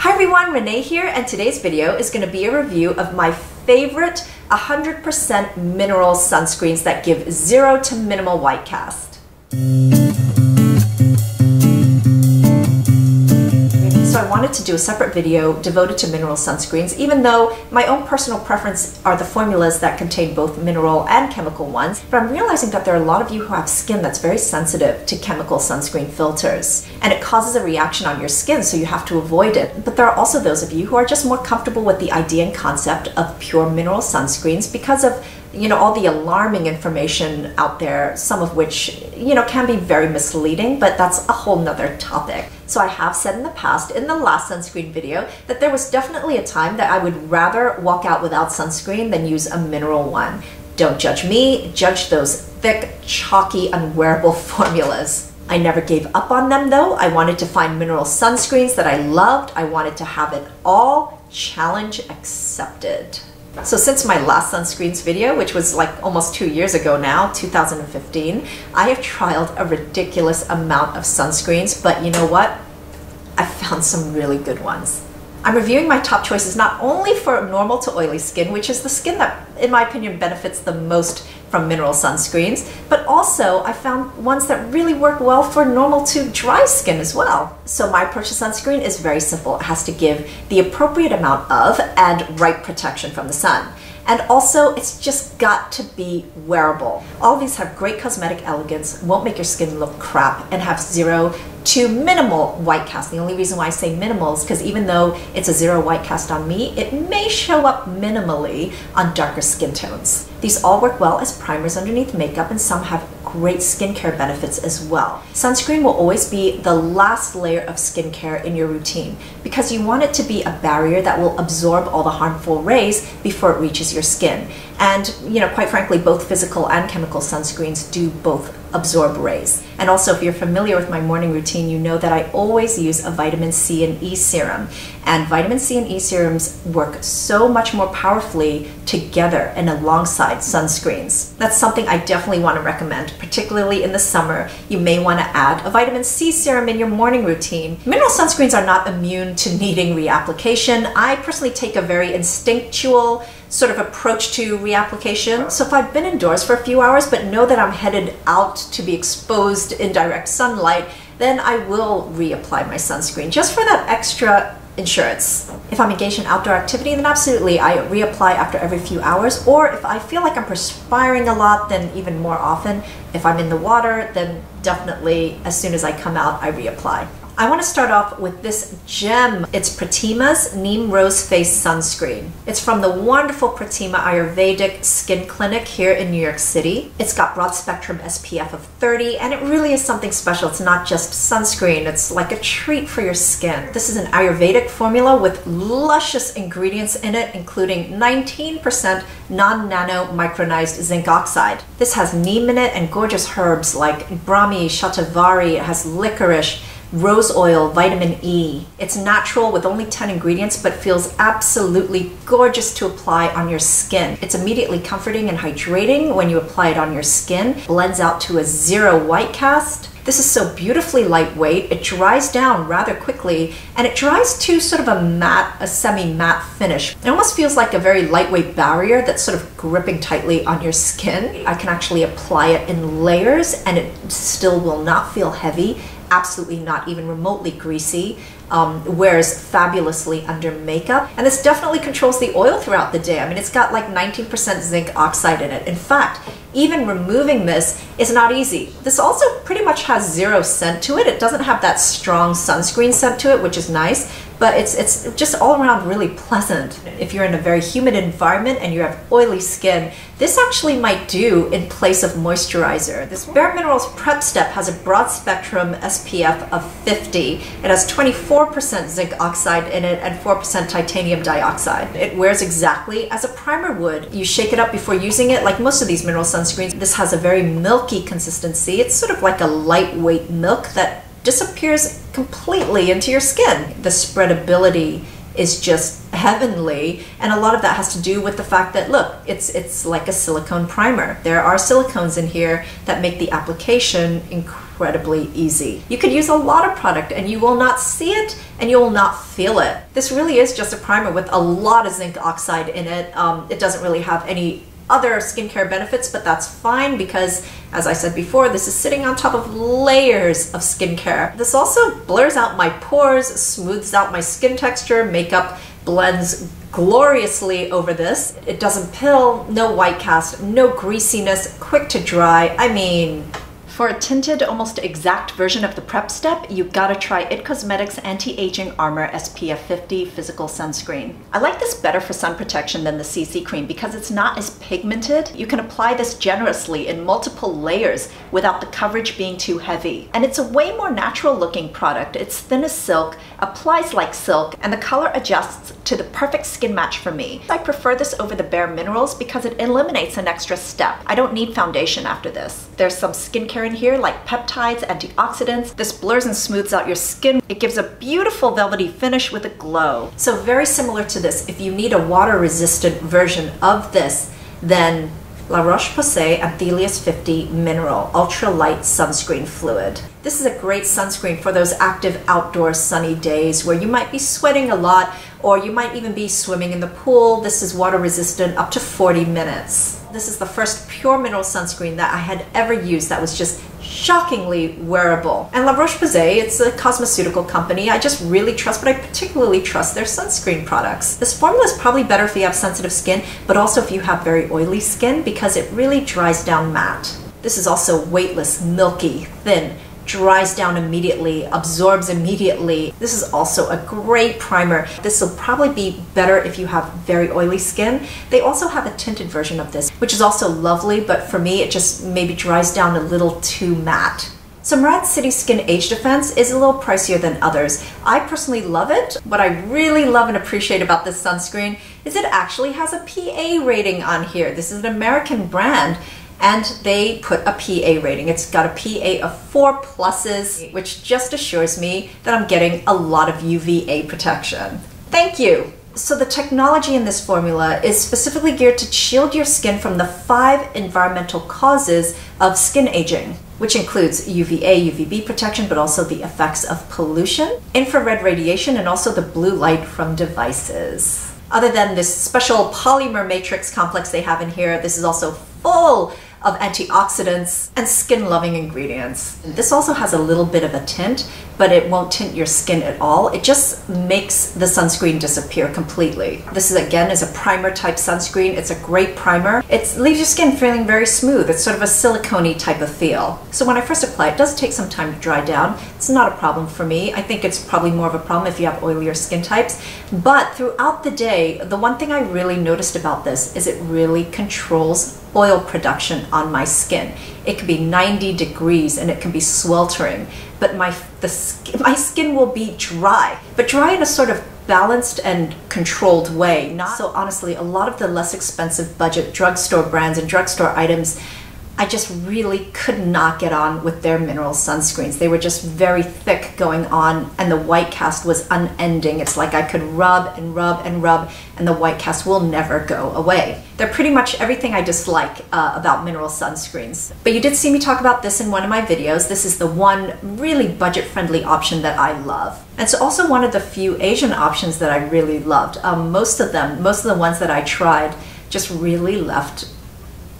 Hi everyone, Renee here, and today's video is going to be a review of my favorite 100% mineral sunscreens that give zero to minimal white cast. So I wanted to do a separate video devoted to mineral sunscreens, even though my own personal preference are the formulas that contain both mineral and chemical ones. But I'm realizing that there are a lot of you who have skin that's very sensitive to chemical sunscreen filters, and it causes a reaction on your skin, so you have to avoid it. But there are also those of you who are just more comfortable with the idea and concept of pure mineral sunscreens because of all the alarming information out there, some of which, can be very misleading, but that's a whole nother topic. So I have said in the past, in the last sunscreen video, that there was definitely a time that I would rather walk out without sunscreen than use a mineral one. Don't judge me, judge those thick, chalky, unwearable formulas. I never gave up on them though. I wanted to find mineral sunscreens that I loved. I wanted to have it all. Challenge accepted. So since my last sunscreens video, which was like almost 2 years ago now, 2015, I have trialed a ridiculous amount of sunscreens, but you know what? I found some really good ones. I'm reviewing my top choices not only for normal to oily skin, which is the skin that, in my opinion, benefits the most from mineral sunscreens, but also I found ones that really work well for normal to dry skin as well. So my approach to sunscreen is very simple. It has to give the appropriate amount of and right protection from the sun. And also, it's just got to be wearable. All of these have great cosmetic elegance, won't make your skin look crap, and have zero to minimal white cast. The only reason why I say minimal is because even though it's a zero white cast on me, it may show up minimally on darker skin tones. These all work well as primers underneath makeup, and some have great skincare benefits as well. Sunscreen will always be the last layer of skincare in your routine because you want it to be a barrier that will absorb all the harmful rays before it reaches your skin. And quite frankly, both physical and chemical sunscreens do both absorb rays. And also, if you're familiar with my morning routine, you know that I always use a vitamin C and E serum. And vitamin C and E serums work so much more powerfully together and alongside sunscreens. That's something I definitely want to recommend, particularly in the summer. You may want to add a vitamin C serum in your morning routine. Mineral sunscreens are not immune to needing reapplication. I personally take a very instinctual sort of approach to reapplication. So if I've been indoors for a few hours but know that I'm headed out to be exposed in direct sunlight, then I will reapply my sunscreen just for that extra insurance. If I'm engaged in outdoor activity, then absolutely I reapply after every few hours, or if I feel like I'm perspiring a lot, then even more often. If I'm in the water, then definitely as soon as I come out, I reapply. I want to start off with this gem. It's Patinas Neem Rose Face Sunscreen. It's from the wonderful Pratima Ayurvedic Skin Clinic here in New York City. It's got broad spectrum SPF of 30, and it really is something special. It's not just sunscreen, it's like a treat for your skin. This is an Ayurvedic formula with luscious ingredients in it, including 19% non-nano micronized zinc oxide. This has neem in it and gorgeous herbs like brahmi, shatavari. It has licorice, rose oil, vitamin E. It's natural with only 10 ingredients, but feels absolutely gorgeous to apply on your skin. It's immediately comforting and hydrating when you apply it on your skin. Blends out to a zero white cast. This is so beautifully lightweight. It dries down rather quickly, and it dries to sort of a semi-matte finish. It almost feels like a very lightweight barrier that's sort of gripping tightly on your skin. I can actually apply it in layers, and it still will not feel heavy. Absolutely not even remotely greasy. Wears fabulously under makeup, and this definitely controls the oil throughout the day. I mean, it's got like 19% zinc oxide in it. In fact, even removing this is not easy. This also pretty much has zero scent to it. It doesn't have that strong sunscreen scent to it, which is nice, but it's just all around really pleasant. If you're in a very humid environment and you have oily skin, this actually might do in place of moisturizer. This BareMinerals Prep Step has a broad spectrum SPF of 50. It has 24% zinc oxide in it and 4% titanium dioxide. It wears exactly as a primer would. You shake it up before using it, like most of these mineral sunscreens. This has a very milky consistency. It's sort of like a lightweight milk that disappears completely into your skin. The spreadability is just heavenly, and a lot of that has to do with the fact that, look, it's like a silicone primer. There are silicones in here that make the application incredibly incredibly easy. You could use a lot of product and you will not see it and you will not feel it. This really is just a primer with a lot of zinc oxide in it. It doesn't really have any other skincare benefits, but that's fine because, as I said before, this is sitting on top of layers of skincare. This also blurs out my pores, smooths out my skin texture, makeup blends gloriously over this. It doesn't pill, no white cast, no greasiness, quick to dry. I mean, for a tinted, almost exact version of the prep step, you gotta try IT Cosmetics Anti-Aging Armor SPF 50 Physical Sunscreen. I like this better for sun protection than the CC cream because it's not as pigmented. You can apply this generously in multiple layers without the coverage being too heavy. And it's a way more natural looking product. It's thin as silk, applies like silk, and the color adjusts to the perfect skin match for me. I prefer this over the BareMinerals because it eliminates an extra step. I don't need foundation after this. There's some skincare in here like peptides, antioxidants. This blurs and smooths out your skin. It gives a beautiful velvety finish with a glow. So very similar to this, if you need a water resistant version of this, then La Roche Posay Anthelius 50 Mineral Ultra Light Sunscreen Fluid. This is a great sunscreen for those active outdoor sunny days where you might be sweating a lot or you might even be swimming in the pool. This is water resistant up to 40 minutes. This is the first pure mineral sunscreen that I had ever used that was just shockingly wearable. And La Roche Posay, it's a cosmeceutical company I just really trust, but I particularly trust their sunscreen products. This formula is probably better if you have sensitive skin, but also if you have very oily skin because it really dries down matte. This is also weightless, milky, thin, dries down immediately, absorbs immediately. This is also a great primer. This will probably be better if you have very oily skin. They also have a tinted version of this, which is also lovely, but for me, it just maybe dries down a little too matte. So Murad City Skin Age Defense is a little pricier than others. I personally love it. What I really love and appreciate about this sunscreen is it actually has a PA rating on here. This is an American brand, and they put a PA rating. It's got a PA of 4 pluses, which just assures me that I'm getting a lot of UVA protection. Thank you! So the technology in this formula is specifically geared to shield your skin from the 5 environmental causes of skin aging, which includes UVA, UVB protection, but also the effects of pollution, infrared radiation, and also the blue light from devices. Other than this special polymer matrix complex they have in here, this is also full of antioxidants and skin-loving ingredients. This also has a little bit of a tint, but it won't tint your skin at all. It just makes the sunscreen disappear completely. This is again a primer type sunscreen. It's a great primer. It leaves your skin feeling very smooth. It's sort of a silicone-y type of feel. So when I first apply it, it does take some time to dry down. It's not a problem for me. I think it's probably more of a problem if you have oilier skin types. But throughout the day, the one thing I really noticed about this is it really controls oil production on my skin. It can be 90 degrees and it can be sweltering, but my skin will be dry, but dry in a sort of balanced and controlled way. So honestly, a lot of the less expensive budget drugstore brands and drugstore items, I just really could not get on with their mineral sunscreens. They were just very thick going on, and the white cast was unending. It's like I could rub and rub and rub, and the white cast will never go away. They're pretty much everything I dislike about mineral sunscreens. But you did see me talk about this in one of my videos. This is the one really budget-friendly option that I love. And it's also one of the few Asian options that I really loved. Most of the ones that I tried just really left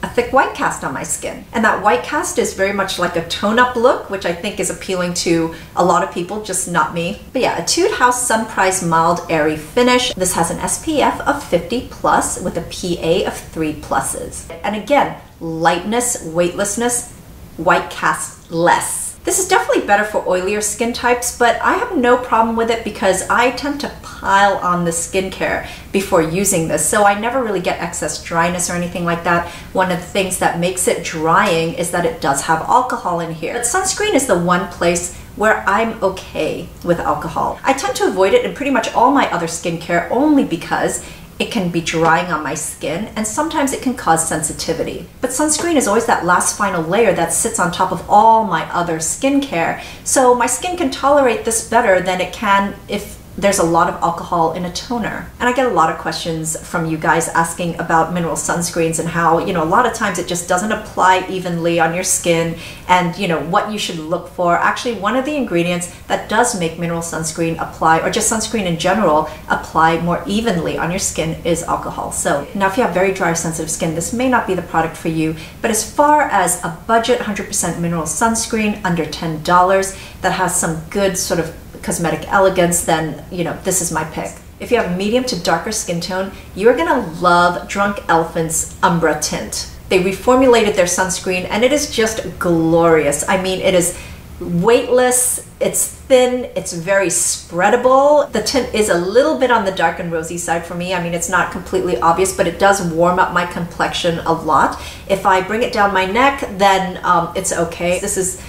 a thick white cast on my skin. And that white cast is very much like a tone-up look, which I think is appealing to a lot of people, just not me. But yeah, Etude House Sun Price Mild Airy Finish. This has an SPF of 50 plus with a PA of 3 pluses. And again, lightness, weightlessness, white cast less. This is definitely better for oilier skin types, but I have no problem with it because I tend to pile on the skincare before using this, so I never really get excess dryness or anything like that. One of the things that makes it drying is that it does have alcohol in here. But sunscreen is the one place where I'm okay with alcohol. I tend to avoid it in pretty much all my other skincare only because it can be drying on my skin and sometimes it can cause sensitivity. But sunscreen is always that last final layer that sits on top of all my other skincare. So my skin can tolerate this better than it can if there's a lot of alcohol in a toner. And I get a lot of questions from you guys asking about mineral sunscreens and how, a lot of times it just doesn't apply evenly on your skin, and, what you should look for. Actually, one of the ingredients that does make mineral sunscreen apply, or just sunscreen in general, apply more evenly on your skin is alcohol. So now if you have very dry or sensitive skin, this may not be the product for you. But as far as a budget 100% mineral sunscreen under $10 that has some good sort of cosmetic elegance, then this is my pick. If you have medium to darker skin tone, you're gonna love Drunk Elephant's Umbra Tint. They reformulated their sunscreen and it is just glorious. I mean, it is weightless, it's thin, it's very spreadable. The tint is a little bit on the dark and rosy side for me. I mean, it's not completely obvious, but it does warm up my complexion a lot. If I bring it down my neck, then it's okay. This is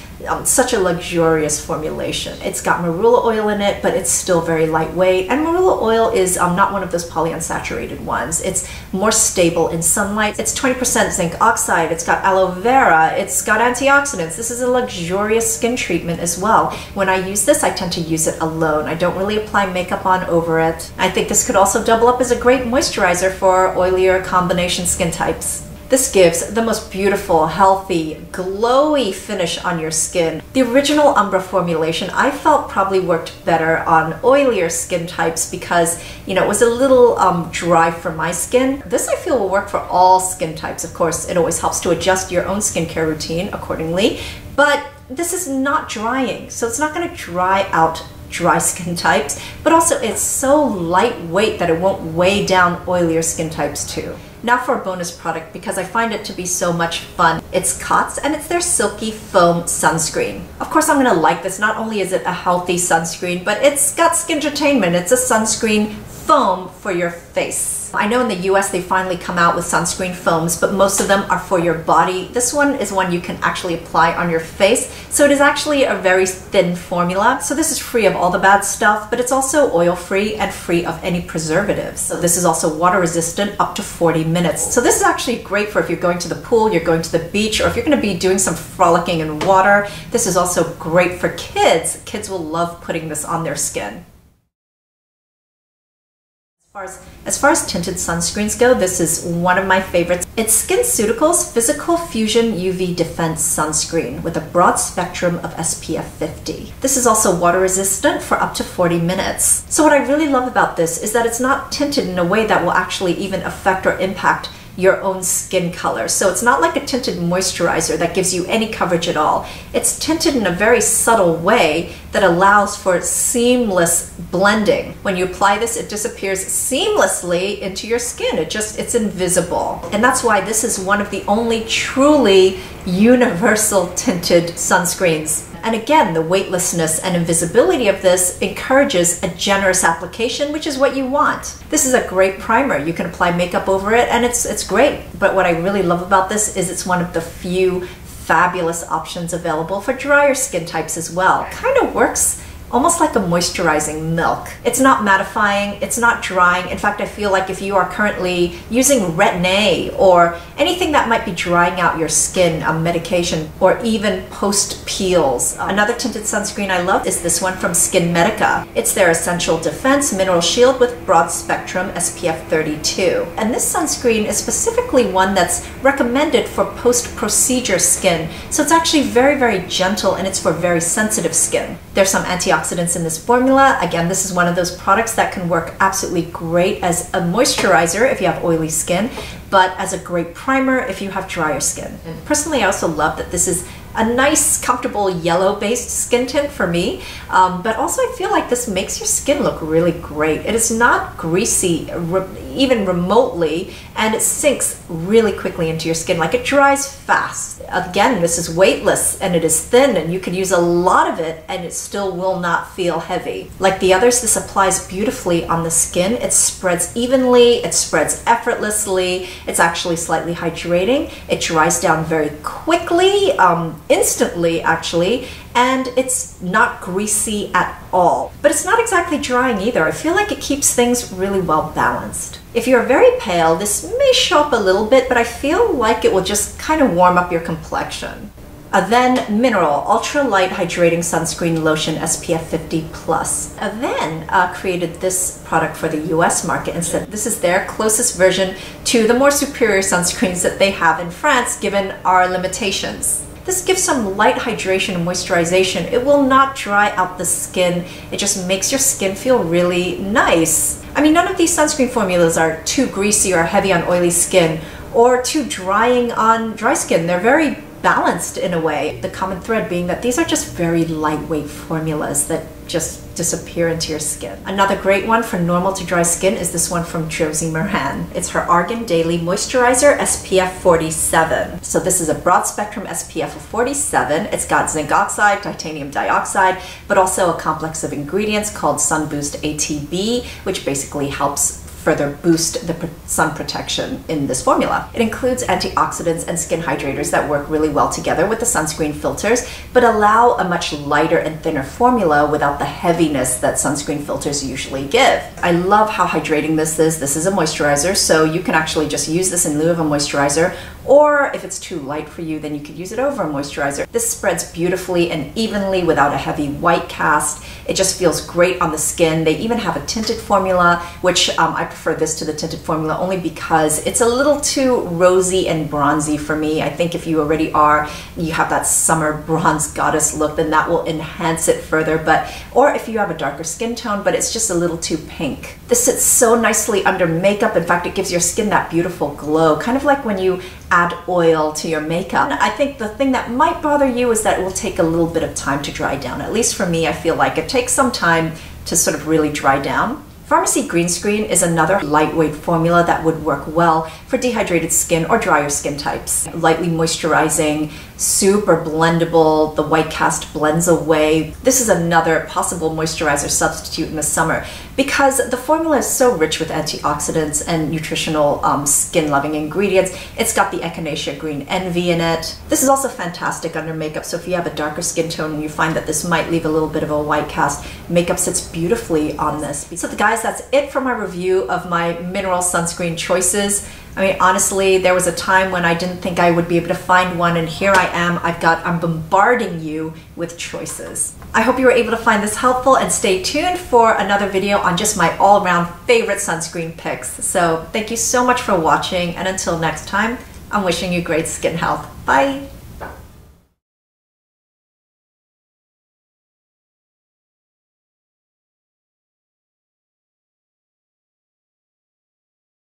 such a luxurious formulation. It's got marula oil in it, but it's still very lightweight. And marula oil is not one of those polyunsaturated ones. It's more stable in sunlight. It's 20% zinc oxide. It's got aloe vera. It's got antioxidants. This is a luxurious skin treatment as well. When I use this, I tend to use it alone. I don't really apply makeup on over it. I think this could also double up as a great moisturizer for oilier combination skin types. This gives the most beautiful, healthy, glowy finish on your skin. The original Umbra formulation I felt probably worked better on oilier skin types because, it was a little dry for my skin. This I feel will work for all skin types. Of course, it always helps to adjust your own skincare routine accordingly, but this is not drying, so it's not going to dry out dry skin types, but also it's so lightweight that it won't weigh down oilier skin types too. Now for a bonus product, because I find it to be so much fun. It's Cots, and it's their Silky Foam sunscreen. Of course I'm gonna like this. Not only is it a healthy sunscreen, but it's got skintertainment. It's a sunscreen foam for your face. I know in the US they finally come out with sunscreen foams, but most of them are for your body. This one is one you can actually apply on your face. So it is actually a very thin formula. So this is free of all the bad stuff, but it's also oil-free and free of any preservatives. So this is also water resistant up to 40 minutes. So this is actually great for if you're going to the pool, you're going to the beach, or if you're going to be doing some frolicking in water. This is also great for kids. Kids will love putting this on their skin. As far as tinted sunscreens go, this is one of my favorites. It's SkinCeuticals Physical Fusion UV Defense Sunscreen with a broad spectrum of SPF 50. This is also water resistant for up to 40 minutes. So what I really love about this is that it's not tinted in a way that will actually even affect or impact your own skin color. So it's not like a tinted moisturizer that gives you any coverage at all. It's tinted in a very subtle way that allows for seamless blending. When you apply this, it disappears seamlessly into your skin. It's invisible. And that's why this is one of the only truly universal tinted sunscreens. And again, the weightlessness and invisibility of this encourages a generous application, which is what you want. This is a great primer. You can apply makeup over it and it's great. But what I really love about this is it's one of the few fabulous options available for drier skin types as well. It kind of works almost like a moisturizing milk. It's not mattifying, it's not drying. In fact, I feel like if you are currently using Retin-A or anything that might be drying out your skin, medication, or even post-peels. Another tinted sunscreen I love is this one from SkinMedica. It's their Essential Defense Mineral Shield with Broad Spectrum SPF 32. And this sunscreen is specifically one that's recommended for post-procedure skin. So it's actually very, very gentle and it's for very sensitive skin. There's some antioxidants in this formula. Again, this is one of those products that can work absolutely great as a moisturizer if you have oily skin, but as a great primer if you have drier skin. And personally, I also love that this is a nice, comfortable yellow-based skin tint for me, but also I feel like this makes your skin look really great. It is not greasy, even remotely, and it sinks really quickly into your skin. Like, it dries fast. Again, this is weightless and it is thin, and you can use a lot of it and it still will not feel heavy. Like the others, this applies beautifully on the skin. It spreads evenly, it spreads effortlessly, it's actually slightly hydrating, it dries down very quickly, instantly actually, and it's not greasy at all. But it's not exactly drying either. I feel like it keeps things really well balanced. If you're very pale, this may show up a little bit, but I feel like it will just kind of warm up your complexion. Then Mineral Ultra Light Hydrating Sunscreen Lotion SPF 50 Plus. Then created this product for the US market and said this is their closest version to the more superior sunscreens that they have in France given our limitations. This gives some light hydration and moisturization. It will not dry out the skin. It just makes your skin feel really nice. I mean, none of these sunscreen formulas are too greasy or heavy on oily skin or too drying on dry skin. They're very balanced in a way. The common thread being that these are just very lightweight formulas that just disappear into your skin. Another great one for normal to dry skin is this one from Josie Moran. It's her Argan Daily Moisturizer SPF 47. So this is a broad spectrum SPF of 47. It's got zinc oxide, titanium dioxide, but also a complex of ingredients called Sun Boost ATB, which basically helps further boost the sun protection in this formula. It includes antioxidants and skin hydrators that work really well together with the sunscreen filters, but allow a much lighter and thinner formula without the heaviness that sunscreen filters usually give. I love how hydrating this is. This is a moisturizer, so you can actually just use this in lieu of a moisturizer, or if it's too light for you, then you could use it over a moisturizer. This spreads beautifully and evenly without a heavy white cast. It just feels great on the skin. They even have a tinted formula, which I prefer this to the tinted formula only because it's a little too rosy and bronzy for me. I think if you already you have that summer bronze goddess look, then that will enhance it further. Or if you have a darker skin tone, but it's just a little too pink. This sits so nicely under makeup. In fact, it gives your skin that beautiful glow, kind of like when you add oil to your makeup. I think the thing that might bother you is that it will take a little bit of time to dry down. At least for me, I feel like it takes some time to sort of really dry down. Pharmacy Green Screen is another lightweight formula that would work well for dehydrated skin or drier skin types. Lightly moisturizing, super blendable, the white cast blends away. This is another possible moisturizer substitute in the summer because the formula is so rich with antioxidants and nutritional skin-loving ingredients. It's got the Echinacea Green Envy in it. This is also fantastic under makeup, so if you have a darker skin tone and you find that this might leave a little bit of a white cast, makeup sits beautifully on this. So guys, that's it for my review of my mineral sunscreen choices. I mean, honestly, there was a time when I didn't think I would be able to find one, and here I am. I'm bombarding you with choices. I hope you were able to find this helpful, and stay tuned for another video on just my all-around favorite sunscreen picks. So thank you so much for watching, and until next time, I'm wishing you great skin health. Bye!